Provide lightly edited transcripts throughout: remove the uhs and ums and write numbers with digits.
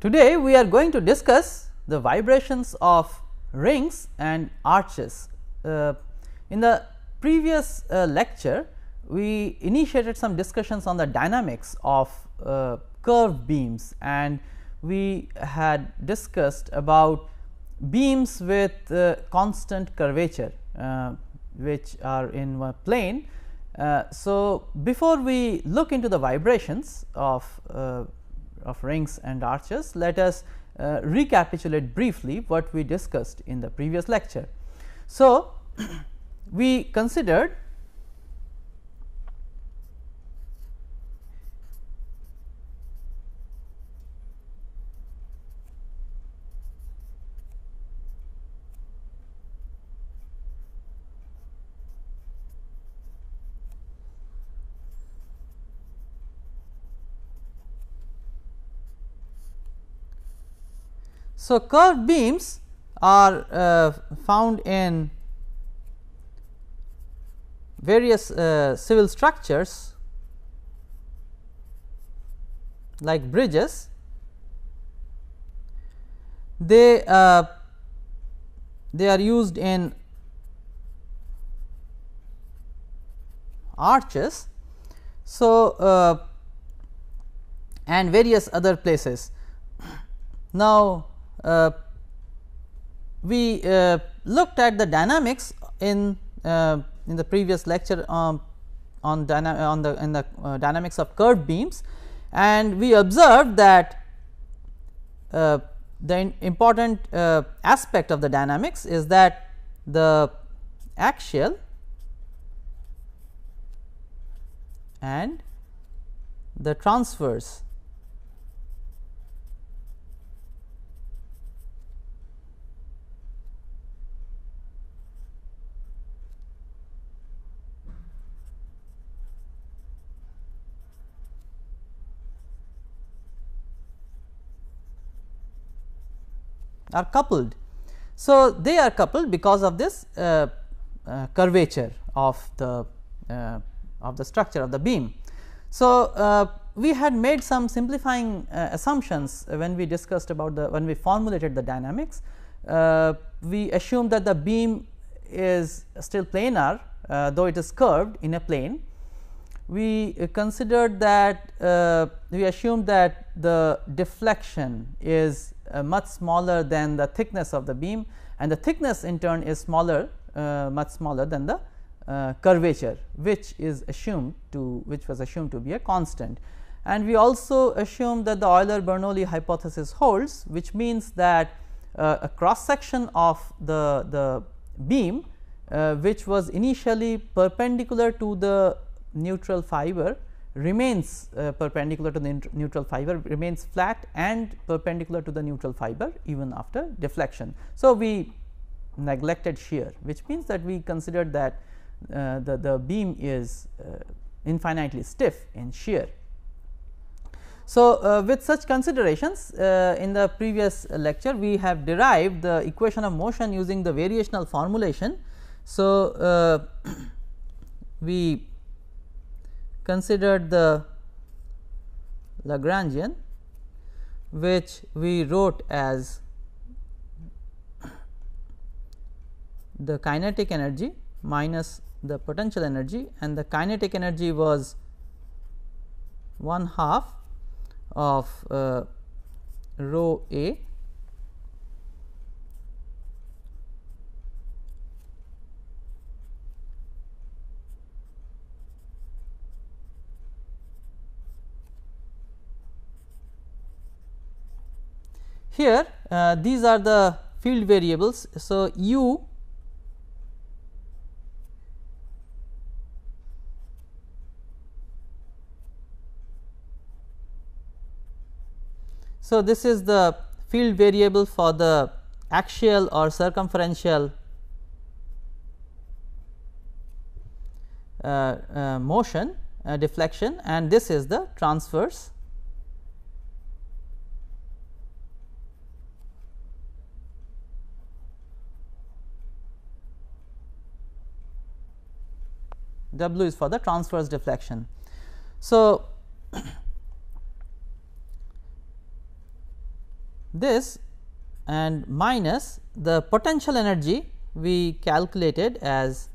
Today we are going to discuss the vibrations of rings and arches. In the previous lecture, we initiated some discussions on the dynamics of curved beams, and we had discussed about beams with constant curvature, which are in a plane. So, before we look into the vibrations of rings and arches, let us recapitulate briefly what we discussed in the previous lecture. So, we considered so curved beams are found in various civil structures like bridges. They are used in arches, so and various other places. Now, we looked at the dynamics in the previous lecture on the dynamics of curved beams, and we observed that the important aspect of the dynamics is that the axial and the transverse are coupled. So, they are coupled because of this curvature of the structure of the beam. So, we had made some simplifying assumptions when we discussed about when we formulated the dynamics. We assumed that the beam is still planar, though it is curved in a plane. We considered that we assumed that the deflection is much smaller than the thickness of the beam, and the thickness in turn is smaller, much smaller than the curvature, which was assumed to be a constant. And we also assumed that the Euler-Bernoulli hypothesis holds, which means that a cross section of the beam, which was initially perpendicular to the neutral fiber, remains perpendicular to the neutral fiber, remains flat and perpendicular to the neutral fiber even after deflection. So, we neglected shear, which means that we considered that the beam is infinitely stiff in shear. So, with such considerations, in the previous lecture we have derived the equation of motion using the variational formulation. So, we considered the Lagrangian, which we wrote as the kinetic energy minus the potential energy, and the kinetic energy was 1/2 of rho a here. These are the field variables. So, u so this is the field variable for the axial or circumferential motion deflection, and this is the transverse W is for the transverse deflection. So, this and minus the potential energy we calculated as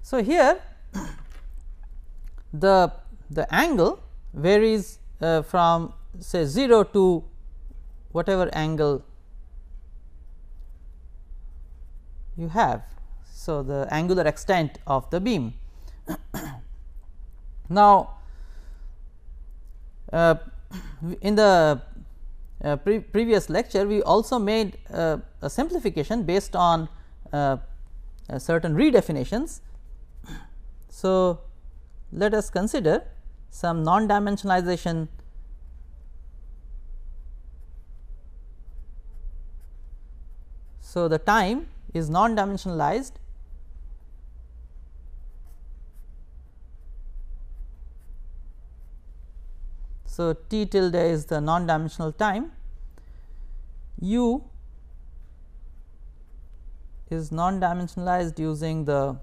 so here the angle varies from say 0 to whatever angle you have. So, the angular extent of the beam. Now, in the previous lecture we also made a simplification based on certain redefinitions. So, let us consider some non-dimensionalization So, the time is non-dimensionalized So, t tilde is the non-dimensional time, u is non-dimensionalized using the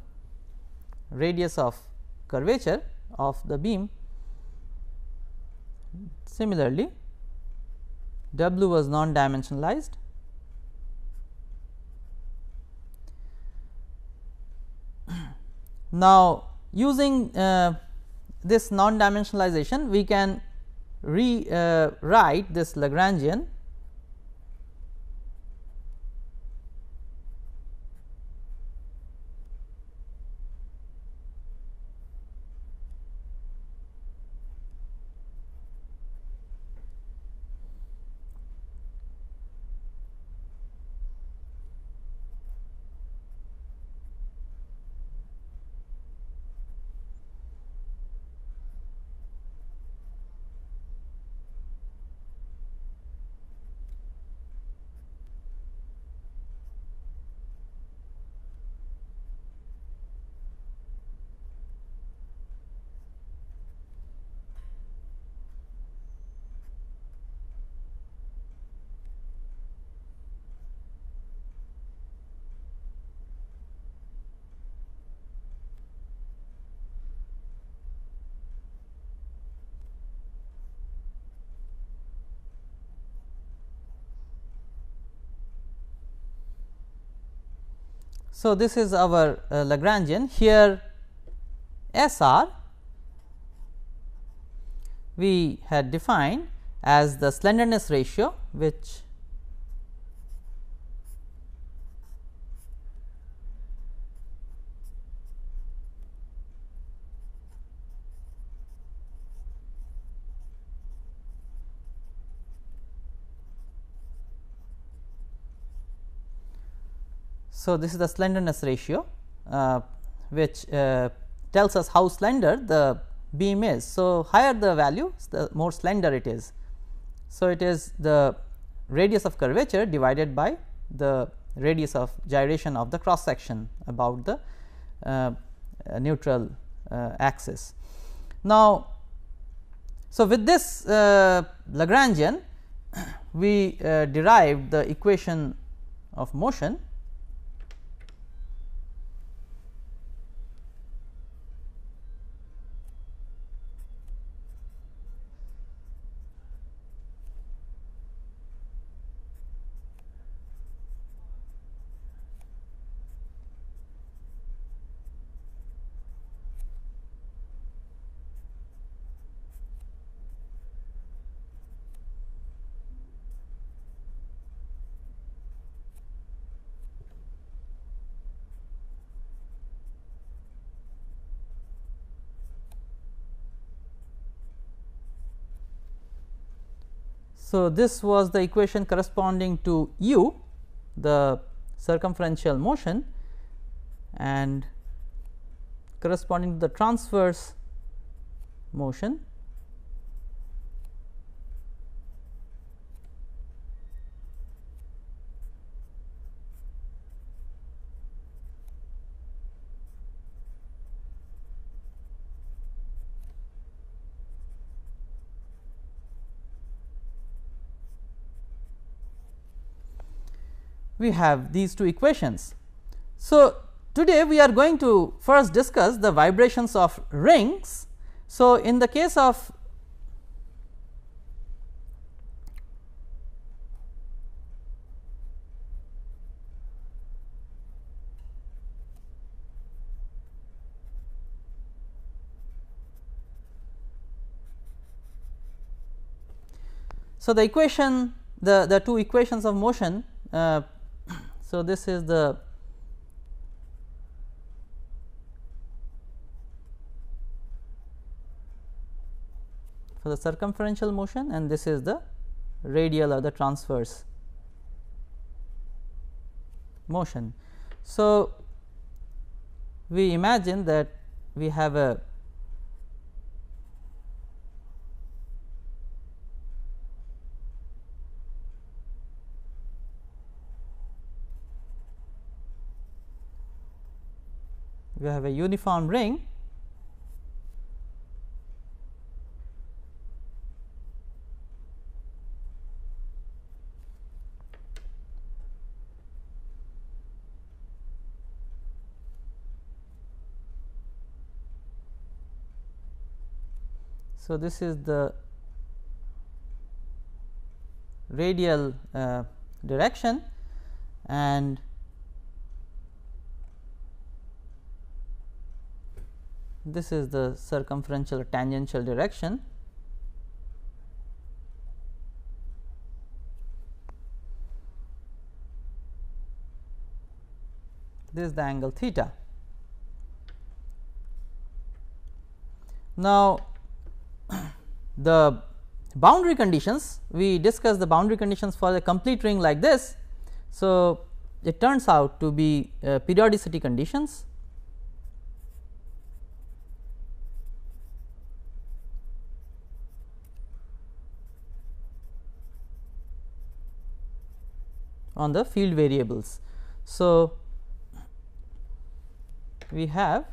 radius of curvature of the beam. Similarly, w was non-dimensionalized. Now, using this non-dimensionalization, we can rewrite this Lagrangian So, this is our Lagrangian. Here SR we had defined as the slenderness ratio, which So, this is the slenderness ratio, which tells us how slender the beam is. So, higher the value, the more slender it is. So, it is the radius of curvature divided by the radius of gyration of the cross section about the neutral axis. Now, so with this Lagrangian, we derived the equation of motion. So, this was the equation corresponding to u, the circumferential motion, and corresponding to the transverse motion we have these two equations. So, today we are going to first discuss the vibrations of rings. So, in the case of the equation, the two equations of motion. So, this is the for the circumferential motion, and this is the radial or the transverse motion. So, we imagine that we have a uniform ring So, this is the radial direction, and this is the circumferential or tangential direction. This is the angle theta. Now, the boundary conditions, we discussed the boundary conditions for a complete ring like this. So, it turns out to be periodicity conditions. On the field variables. So, we have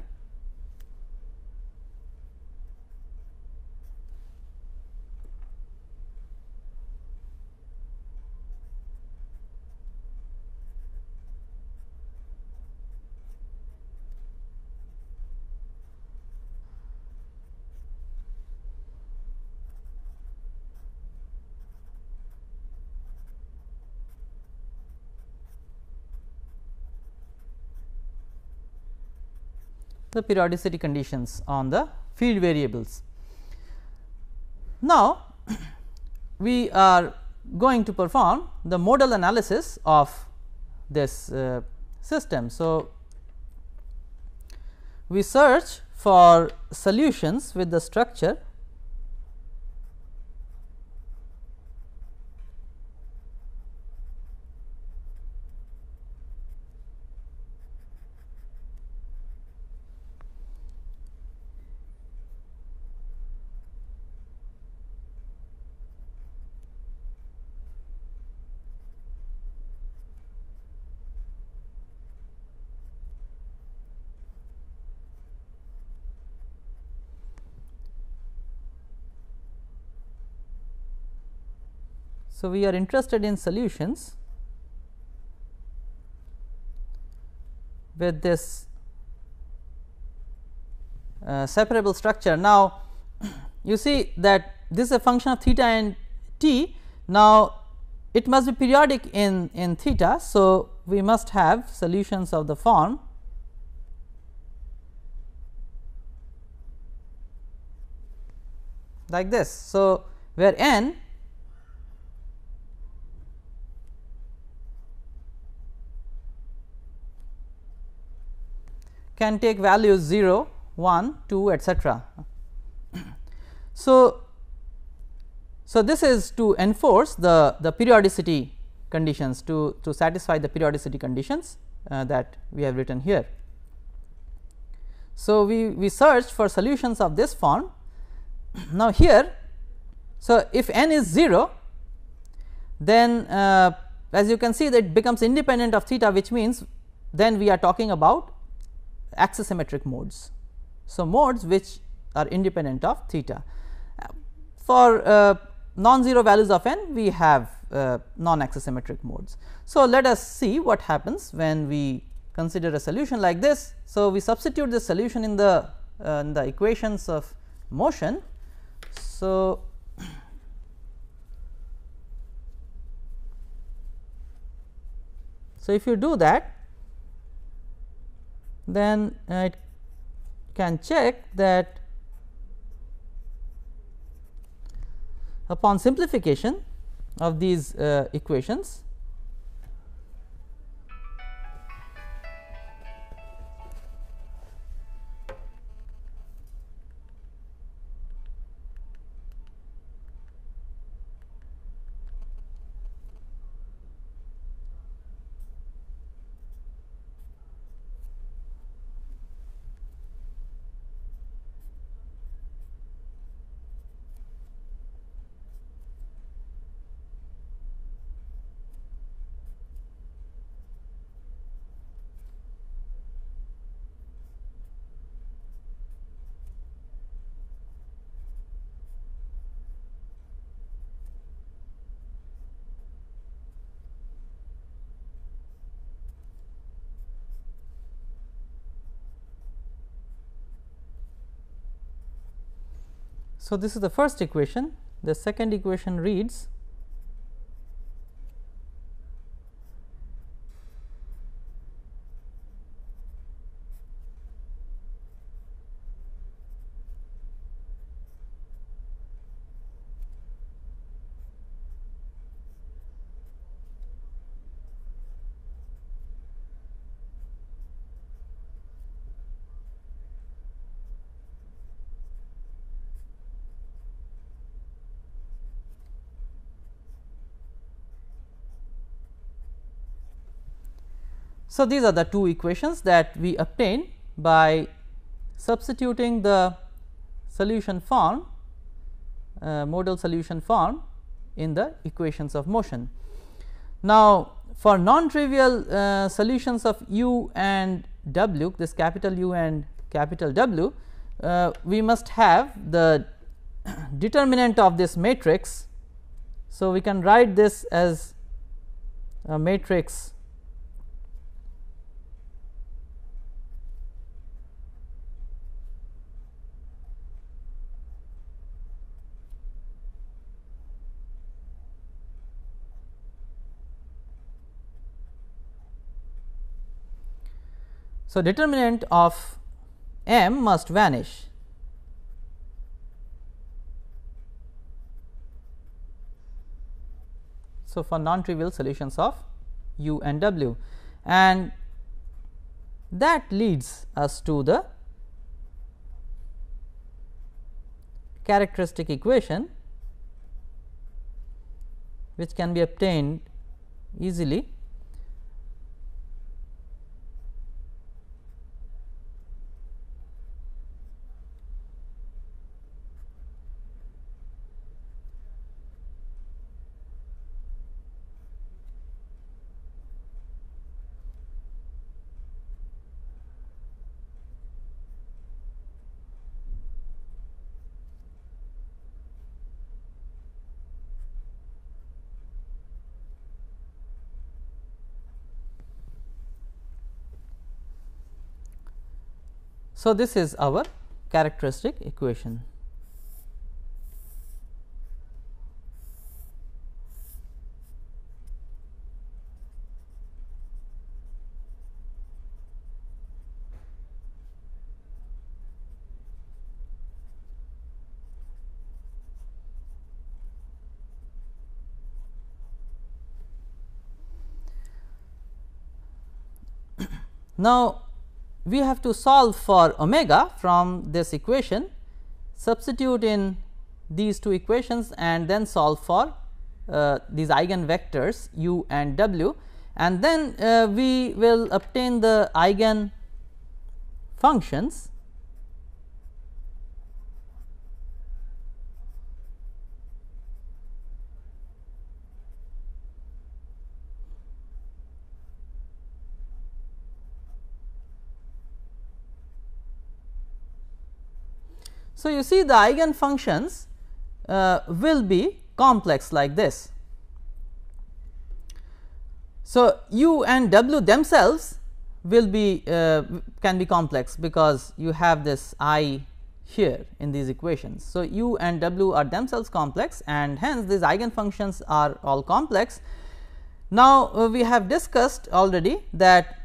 the periodicity conditions on the field variables. Now, we are going to perform the modal analysis of this system. So, we search for solutions with the structure So, we are interested in solutions with this separable structure. Now, you see that this is a function of theta and t. Now, it must be periodic in theta. So, we must have solutions of the form like this. So, where n can take values 0, 1, 2, etc. So, this is to enforce the periodicity conditions, to satisfy the periodicity conditions that we have written here. So, we search for solutions of this form. Now, here, so if n is 0, then as you can see that it becomes independent of theta, which means then we are talking about axisymmetric modes. So, modes which are independent of theta. For non-zero values of n, we have non-axisymmetric modes. So, let us see what happens when we consider a solution like this. So, we substitute this solution in the equations of motion. So, if you do that, then it can check that upon simplification of these equations, so this is the first equation. The second equation reads So, these are the two equations that we obtain by substituting the solution form, modal solution form in the equations of motion. Now, for non-trivial solutions of u and w, this capital U and capital W, we must have the determinant of this matrix. So, we can write this as a matrix So, determinant of M must vanish. So, for non-trivial solutions of u and w, and that leads us to the characteristic equation, which can be obtained easily. So, this is our characteristic equation. Now, we have to solve for omega from this equation, substitute in these two equations and then solve for these eigenvectors u and w, and then we will obtain the eigen functions So, you see the eigenfunctions will be complex like this. So, u and w themselves will be can be complex, because you have this I here in these equations. So, u and w are themselves complex, and hence these eigenfunctions are all complex. Now, we have discussed already that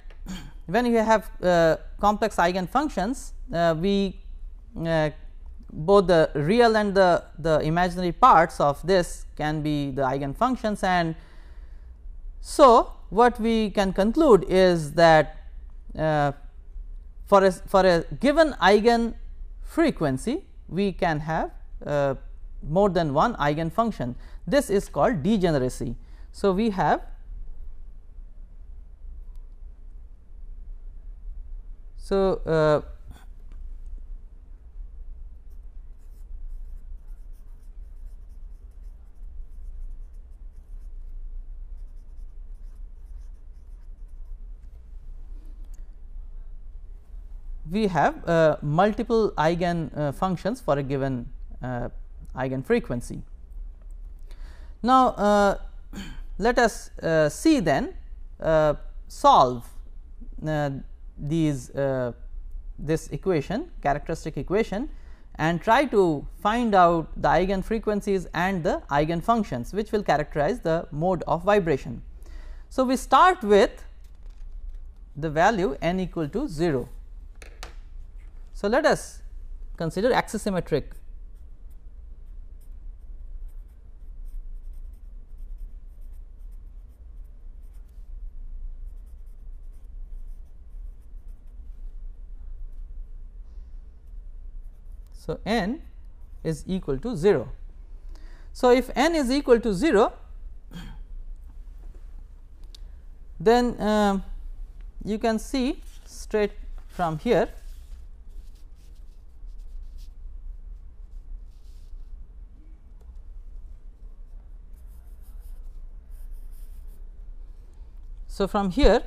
when you have complex eigenfunctions, we both the real and the imaginary parts of this can be the eigenfunctions, and so what we can conclude is that for a given eigen frequency we can have more than one eigenfunction. This is called degeneracy. So, we have we have multiple eigen functions for a given eigen frequency. Now, let us see then solve this equation, characteristic equation, and try to find out the eigen frequencies and the eigen functions which will characterize the mode of vibration. So, we start with the value n equal to 0. So, let us consider axisymmetric . So, n is equal to 0. So, if n is equal to 0, then you can see straight from here So, from here,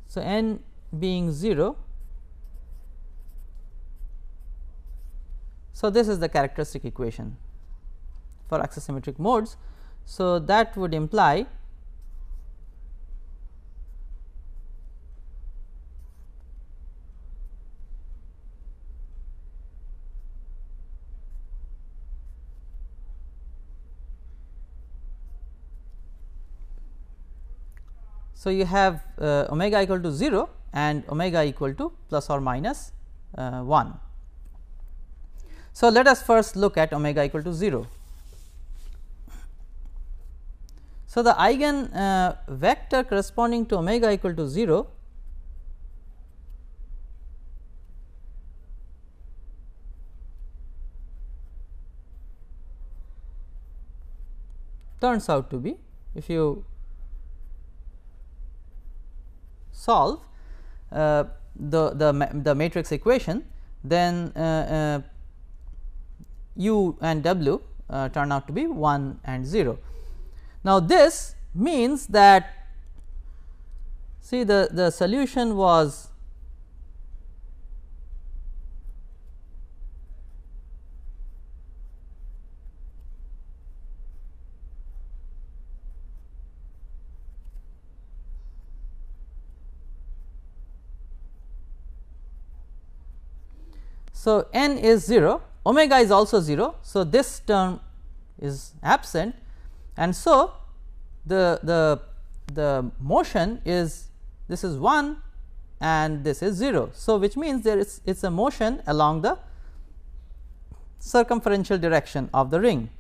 so n being 0, so this is the characteristic equation for axisymmetric modes. So, that would imply so you have omega equal to 0 and omega equal to plus or minus 1. So, let us first look at omega equal to 0. So, the eigen vector corresponding to omega equal to 0 turns out to be, if you solve the matrix equation, then u and w turn out to be 1 and 0. Now, this means that, see, the solution was so n is 0, omega is also 0. So, this term is absent, and so the motion is, this is 1 and this is 0. So, which means there is it is a motion along the circumferential direction of the ring.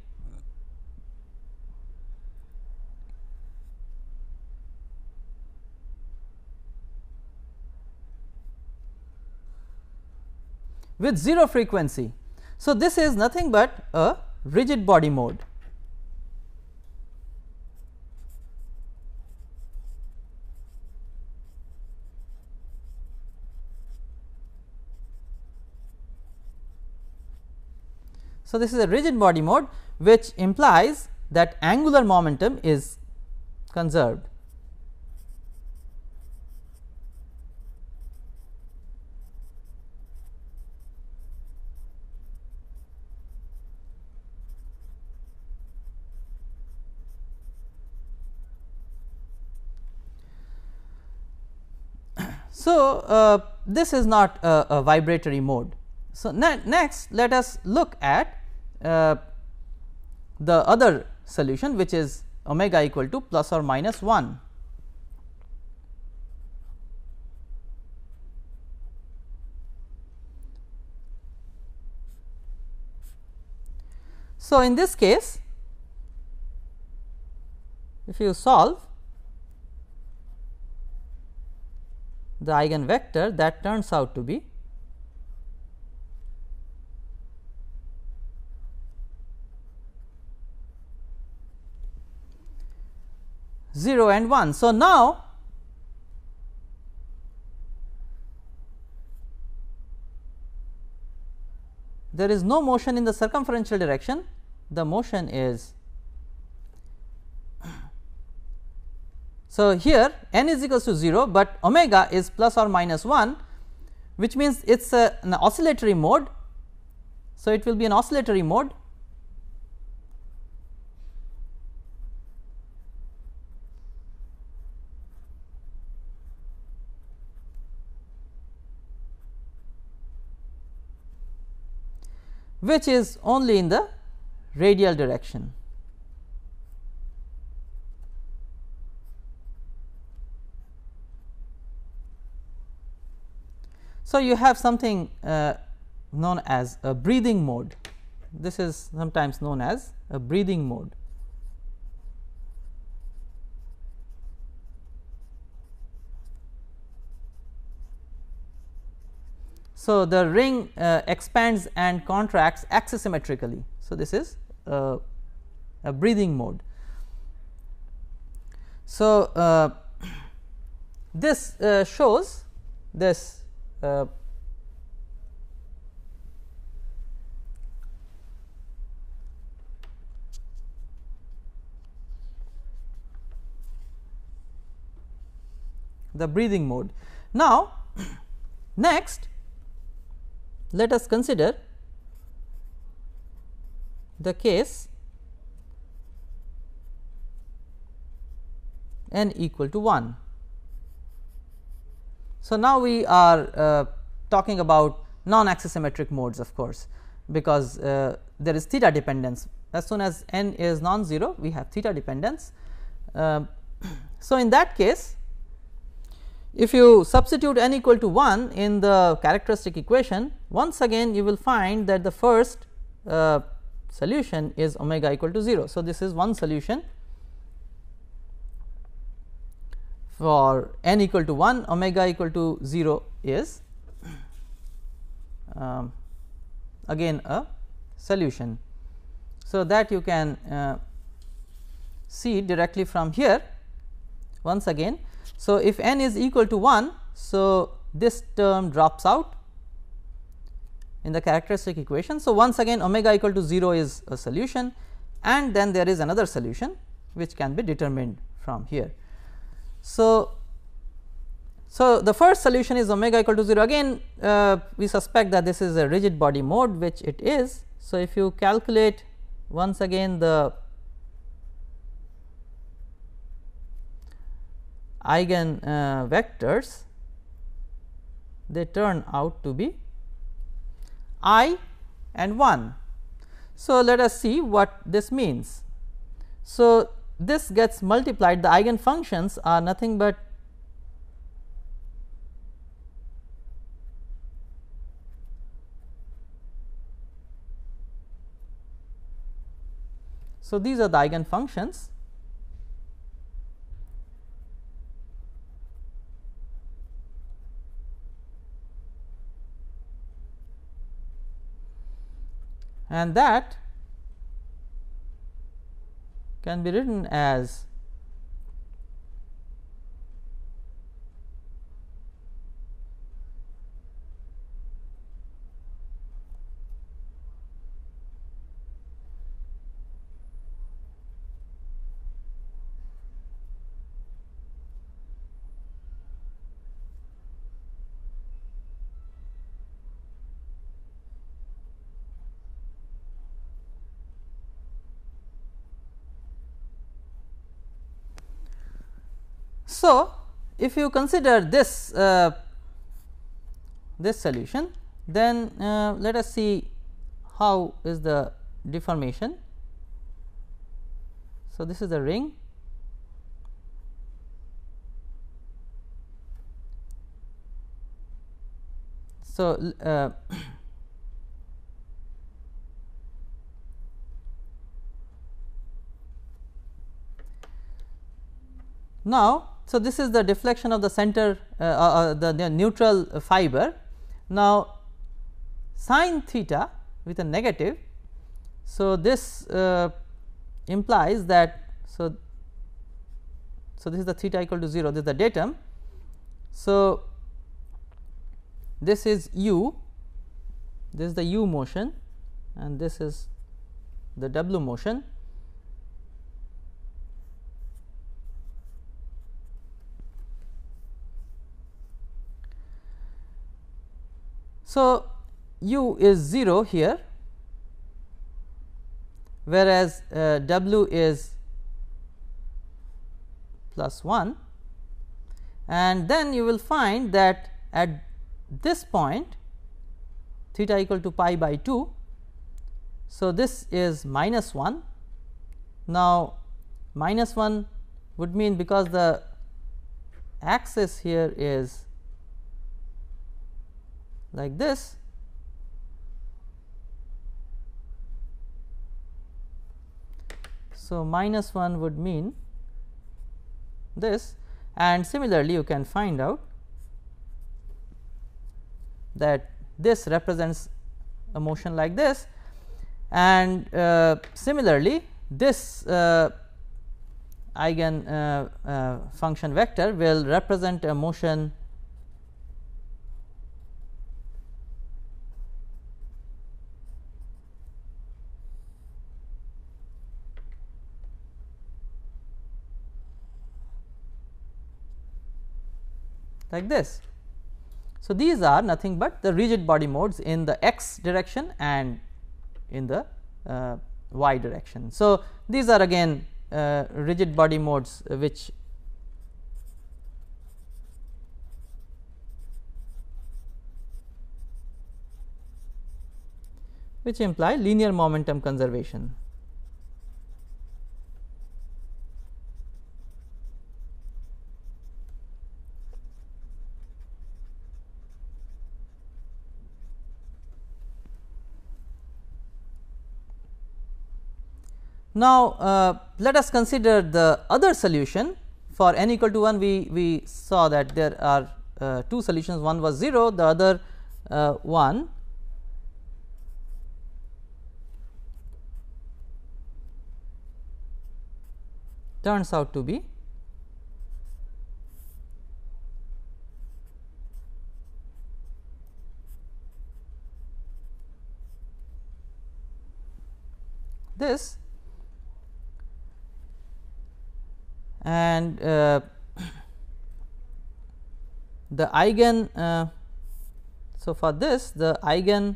With 0 frequency. So, this is nothing but a rigid body mode. So, this is a rigid body mode, which implies that angular momentum is conserved. So, this is not a vibratory mode. So, next let us look at the other solution, which is omega equal to plus or minus 1. So, in this case, if you solve the eigenvector, that turns out to be 0 and 1. So, now there is no motion in the circumferential direction, the motion is, so here n is equals to 0, but omega is plus or minus 1, which means it is an oscillatory mode. So, it will be an oscillatory mode, which is only in the radial direction. So, you have something known as a breathing mode. This is sometimes known as a breathing mode. So, the ring expands and contracts axisymmetrically. So, this is a breathing mode. So, this shows this the breathing mode. Now, next let us consider the case n equal to 1. So, now we are talking about non-axisymmetric modes, of course, because there is theta dependence. As soon as n is non-zero, we have theta dependence. So, in that case, if you substitute n equal to 1 in the characteristic equation, once again you will find that the first solution is omega equal to 0. So, this is one solution for n equal to 1, omega equal to 0 is again a solution. So, that you can see directly from here once again. So, if n is equal to 1, so this term drops out in the characteristic equation. So, once again omega equal to 0 is a solution, and then there is another solution which can be determined from here. So, the first solution is omega equal to 0. Again we suspect that this is a rigid body mode, which it is. So, if you calculate once again the eigen vectors, they turn out to be I and 1. So, let us see what this means. So, this gets multiplied, the eigen functions are nothing but so these are the eigen functions. And that can be written as so, if you consider this this solution, then let us see how is the deformation. So, this is the ring. So, now, so this is the deflection of the center the neutral fiber. Now, sin theta with a negative. So, this implies that, so this is the theta equal to 0, this is the datum. So, this is u, this is the u motion and this is the w motion. So, u is 0 here, whereas w is plus 1, and then you will find that at this point theta equal to pi by 2. So, this is minus 1. Now, minus 1 would mean, because the axis here is like this, so minus 1 would mean this, and similarly you can find out that this represents a motion like this, and similarly this eigen function vector will represent a motion like this. So, these are nothing but the rigid body modes in the x direction and in the y direction. So, these are again rigid body modes which imply linear momentum conservation. Now, let us consider the other solution. For n equal to 1, we saw that there are two solutions, one was 0, the other one turns out to be this, and the eigen, so for this the eigen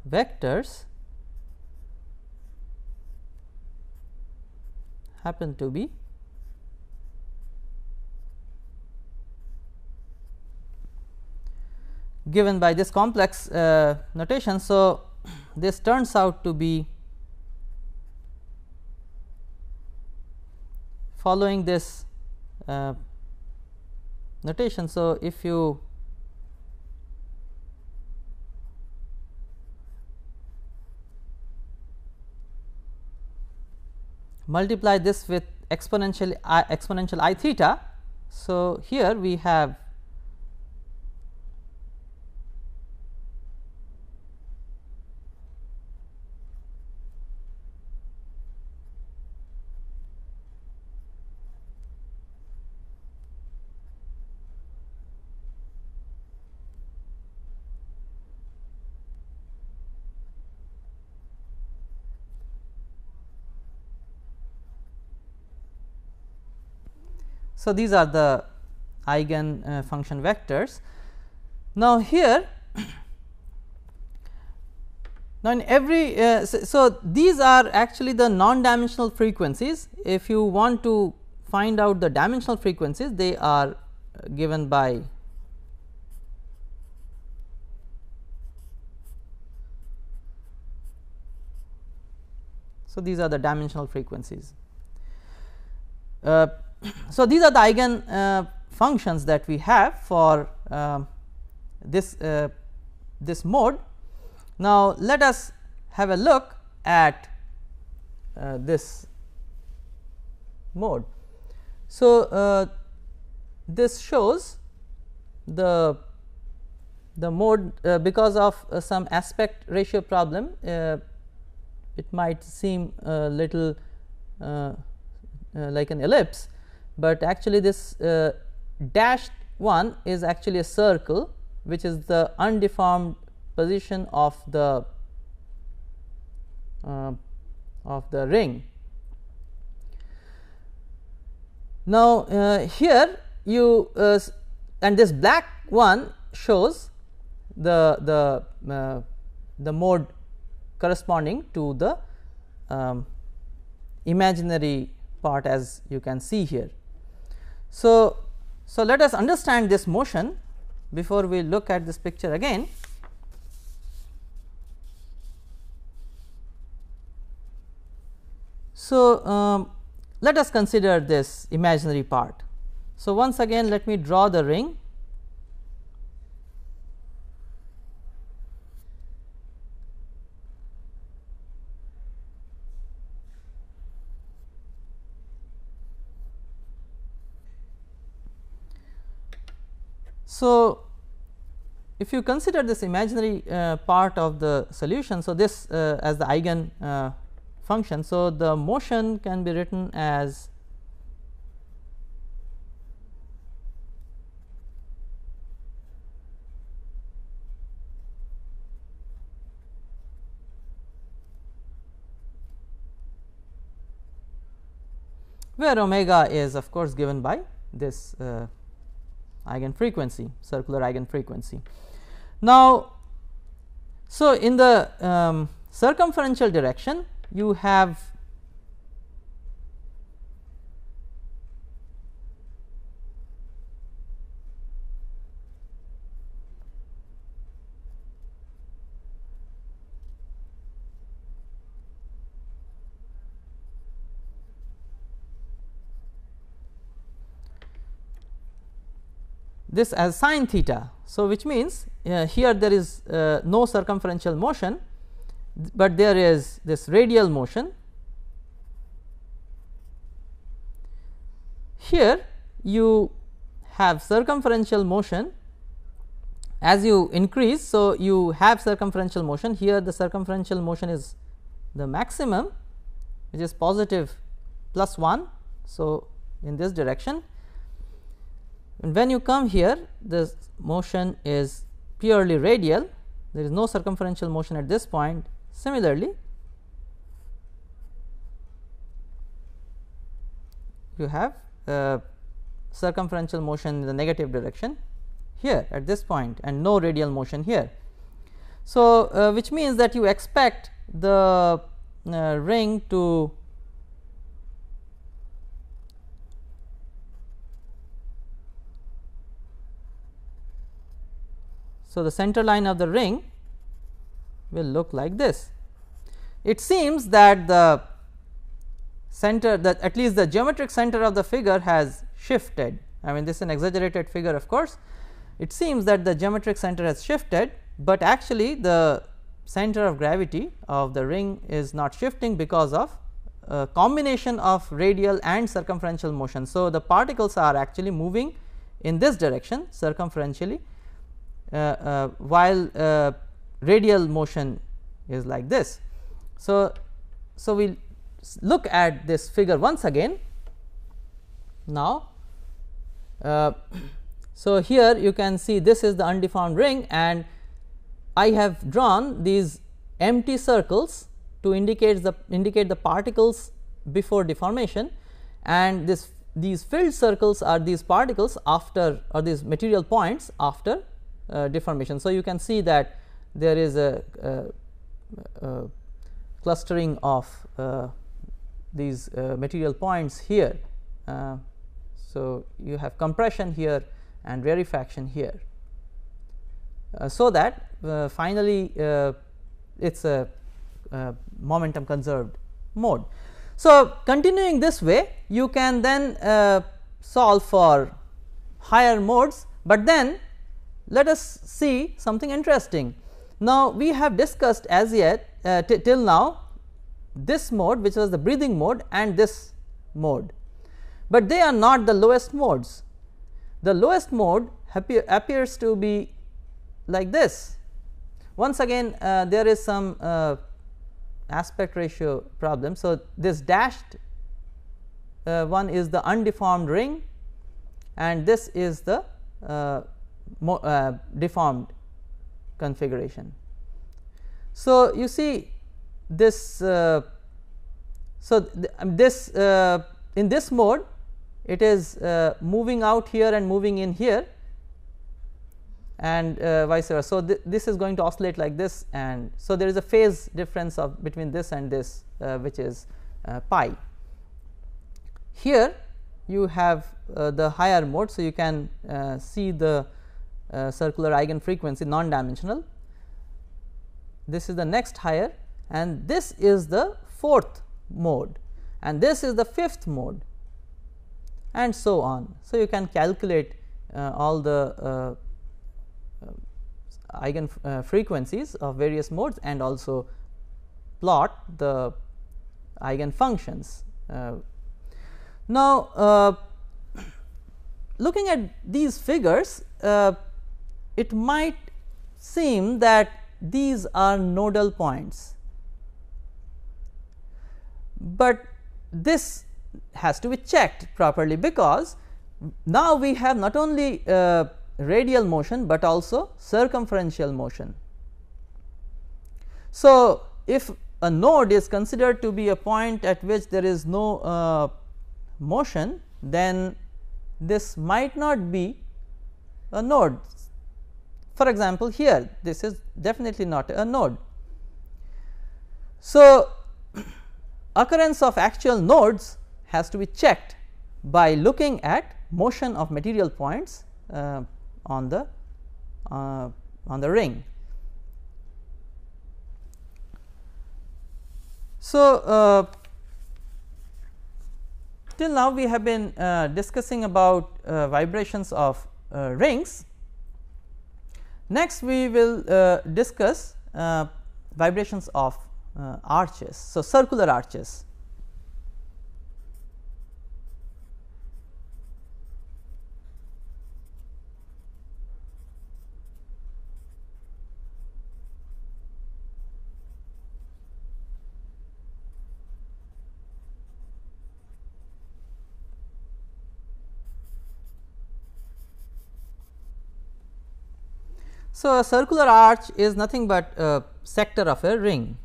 vectors happen to be given by this complex notation. So, this turns out to be following this notation. So, if you multiply this with exponential I theta, so here we have so these are the eigen function vectors. Now, here now in every so these are actually the non-dimensional frequencies. If you want to find out the dimensional frequencies, they are given by So, these are the dimensional frequencies. So, these are the eigen functions that we have for this mode. Now, let us have a look at this mode. So, this shows the mode because of some aspect ratio problem. It might seem a little like an ellipse, but actually this dashed one is actually a circle, which is the undeformed position of the ring. Now, here you and this black one shows the mode corresponding to the imaginary part, as you can see here. So, let us understand this motion before we look at this picture again. So, let us consider this imaginary part. So, once again let me draw the ring. So, if you consider this imaginary part of the solution, so this as the eigen function. So, the motion can be written as where omega is of course given by this eigen frequency, circular eigen frequency. Now, so in the circumferential direction you have this as sin theta. So, which means here there is no circumferential motion, but there is this radial motion. Here you have circumferential motion as you increase. So, you have circumferential motion here, the circumferential motion is the maximum, which is positive plus 1. So, in this direction, and when you come here the motion is purely radial, there is no circumferential motion at this point. Similarly, you have circumferential motion in the negative direction here at this point and no radial motion here. So, which means that you expect the ring to so the center line of the ring will look like this. It seems that the center, that at least the geometric center of the figure has shifted. I mean, this is an exaggerated figure of course. It seems that the geometric center has shifted, but actually the center of gravity of the ring is not shifting because of a combination of radial and circumferential motion. So, the particles are actually moving in this direction circumferentially, while radial motion is like this. So, we will look at this figure once again now. So, here you can see this is the undeformed ring, and I have drawn these empty circles to indicate the particles before deformation, and these filled circles are these particles after, or these material points after deformation. So, you can see that there is a clustering of these material points here. So, you have compression here and rarefaction here, so that finally it is a momentum conserved mode. So, continuing this way you can then solve for higher modes, but then let us see something interesting. Now, we have discussed as yet till now this mode, which was the breathing mode, and this mode, but they are not the lowest modes. The lowest mode appears to be like this. Once again there is some aspect ratio problem. So, this dashed one is the undeformed ring, and this is the deformed configuration. So, you see this this in this mode it is moving out here and moving in here, and vice versa. So, this is going to oscillate like this, and so there is a phase difference of between this and this which is pi. Here you have the higher mode. So, you can see the circular eigenfrequency non-dimensional. This is the next higher, and this is the fourth mode, and this is the fifth mode, and so on. So, you can calculate all the eigen frequencies of various modes and also plot the eigen functions. Now, looking at these figures, it might seem that these are nodal points, but this has to be checked properly, because now we have not only radial motion, but also circumferential motion. So, if a node is considered to be a point at which there is no motion, then this might not be a node. For example, here this is definitely not a node. So, occurrence of actual nodes has to be checked by looking at motion of material points on the ring. So, till now we have been discussing about vibrations of rings. Next we will discuss vibrations of arches. So, circular arches. So, a circular arch is nothing but a sector of a ring.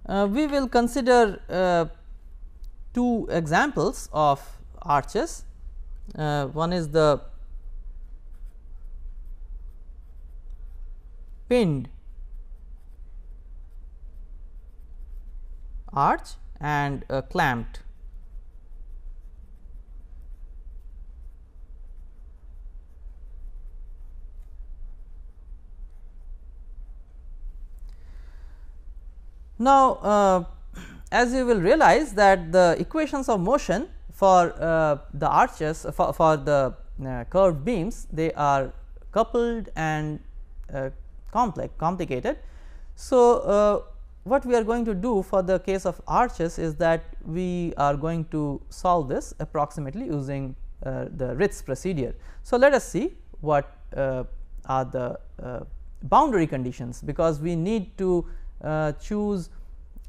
We will consider two examples of arches. One is the pinned arch and clamped. Now, as you will realize that the equations of motion for the arches for the curved beams, they are coupled and complicated. So, what we are going to do for the case of arches is that we are going to solve this approximately using the Ritz procedure. So, let us see what are the boundary conditions, because we need to choose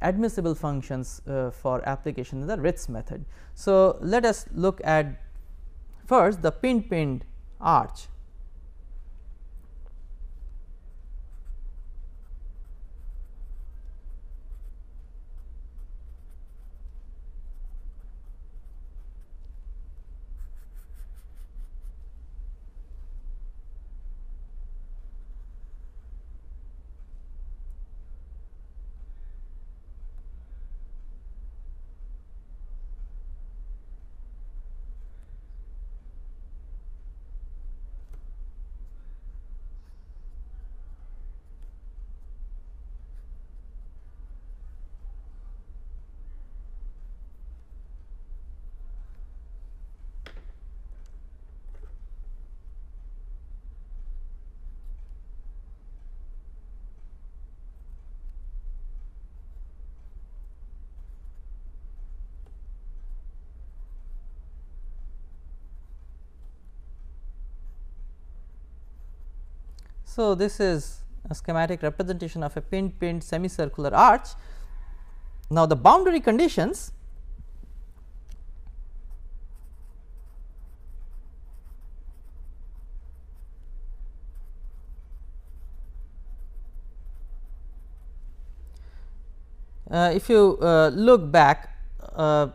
admissible functions for application in the Ritz method. So, let us look at first the pinned arch. So, this is a schematic representation of a pinned semicircular arch. Now, the boundary conditions if you look back on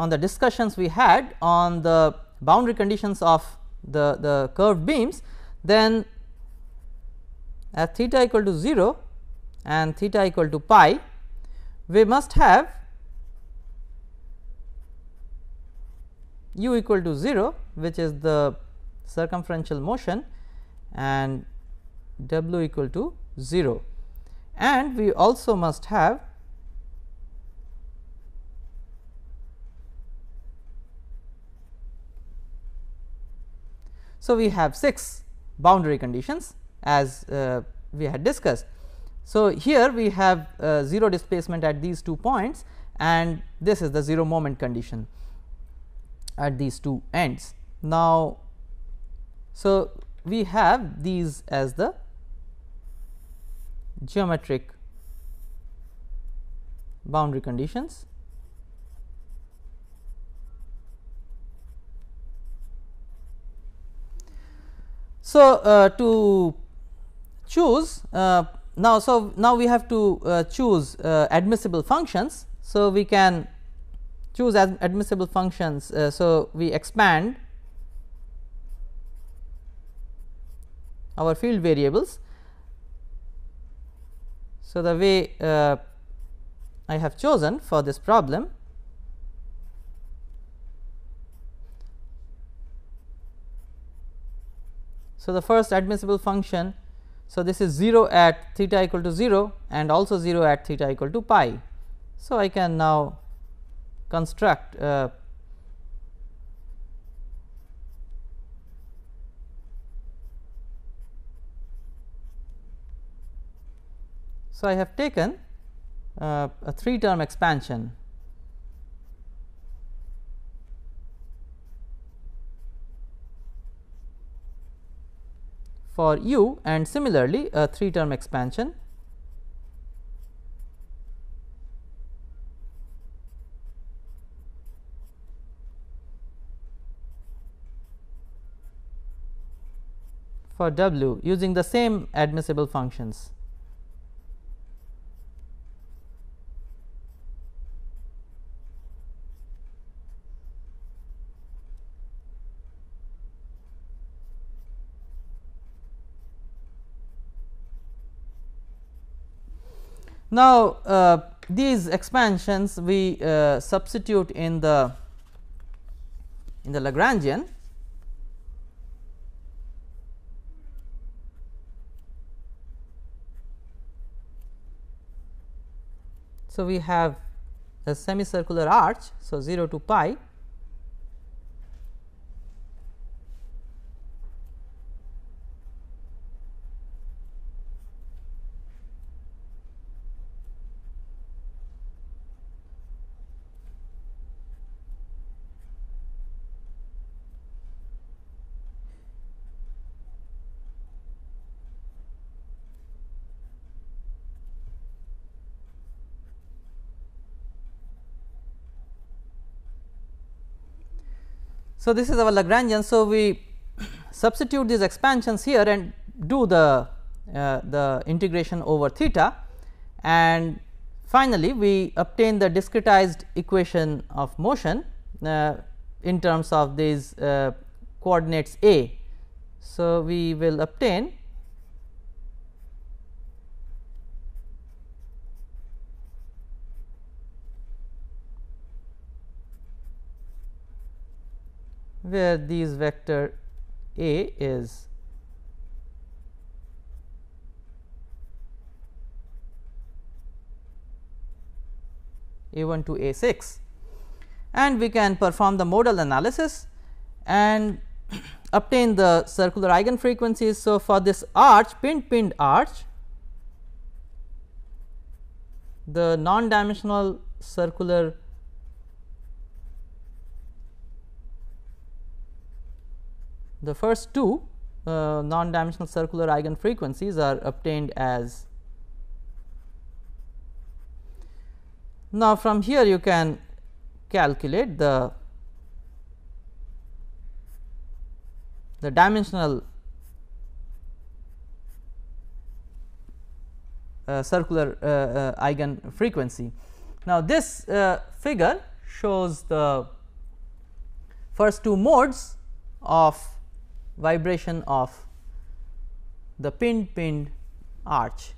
the discussions we had on the boundary conditions of the curved beams, then at theta equal to 0 and theta equal to pi, we must have u equal to 0, which is the circumferential motion, and w equal to 0, and we also must have so we have 6 boundary conditions as we had discussed. So, here we have 0 displacement at these 2 points, and this is the 0 moment condition at these 2 ends. Now, so we have these as the geometric boundary conditions. So, to choose now we have to choose admissible functions. So, we can choose admissible functions. So, we expand our field variables. So, the way I have chosen for this problem, so the first admissible function, so this is 0 at theta equal to 0 and also 0 at theta equal to pi. So, I can now construct so I have taken a 3 term expansion for u, and similarly a 3 term expansion for w using the same admissible functions. Now, these expansions we substitute in the Lagrangian. So, we have a semicircular arch, so 0 to pi, so this is our Lagrangian. So, we substitute these expansions here and do the integration over theta, and finally, we obtain the discretized equation of motion in terms of these coordinates a. So, we will obtain where these vector a is a1 to a6, and we can perform the modal analysis and obtain the circular eigenfrequencies. So, for this arch, pinned arch, the non dimensional circular the first two non-dimensional circular eigenfrequencies are obtained as. Now, from here you can calculate the dimensional circular eigenfrequency. Now, this figure shows the first two modes of vibration of the pinned arch.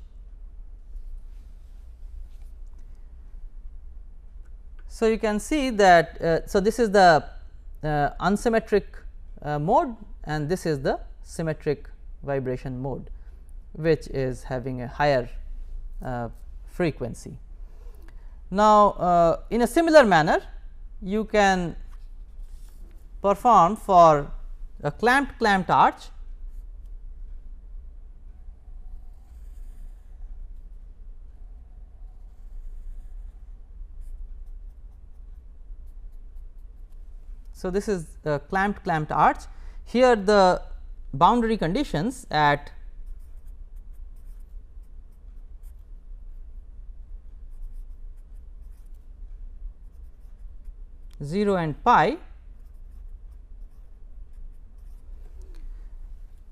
So, you can see that so this is the unsymmetric mode and this is the symmetric vibration mode, which is having a higher frequency. Now, in a similar manner you can perform for a clamped arch. So, this is a clamped arch. Here the boundary conditions at zero and pi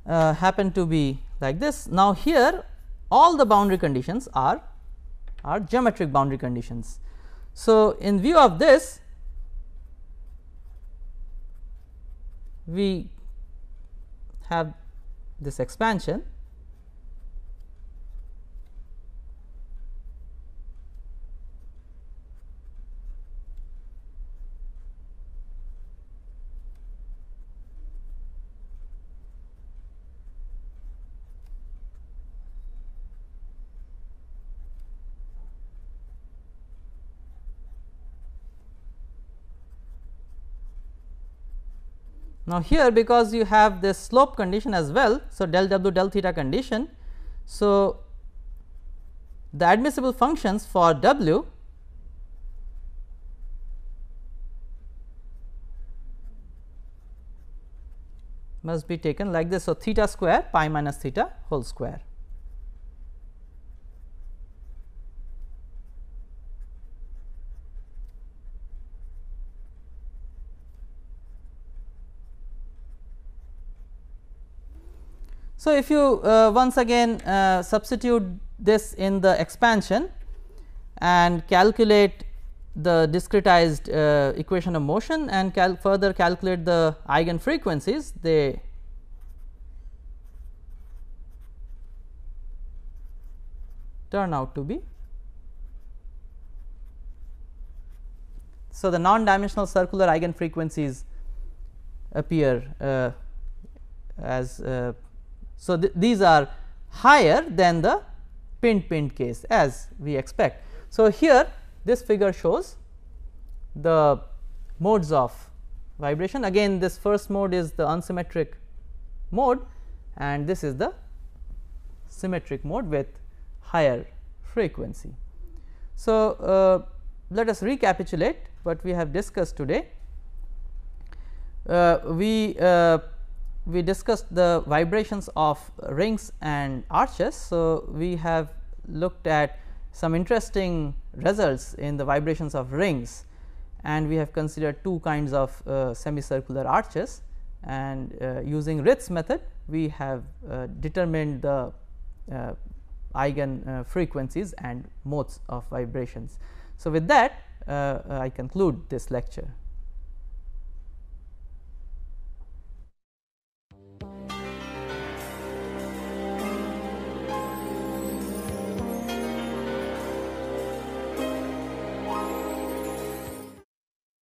happen to be like this. Now, here all the boundary conditions are geometric boundary conditions. So, in view of this, we have this expansion Now, here because you have this slope condition as well. So, del w del theta condition. So, the admissible functions for w must be taken like this. So, theta square pi minus theta whole square. So, if you once again substitute this in the expansion and calculate the discretized equation of motion and further calculate the eigen frequencies, they turn out to be. So, the non-dimensional circular eigen frequencies appear as so, these are higher than the pinned case as we expect. So, here this figure shows the modes of vibration. Again, this first mode is the unsymmetric mode and this is the symmetric mode with higher frequency. So, let us recapitulate what we have discussed today. We discussed the vibrations of rings and arches. So, we have looked at some interesting results in the vibrations of rings and we have considered two kinds of semicircular arches, and using Ritz method we have determined the eigen frequencies and modes of vibrations. So, with that I conclude this lecture.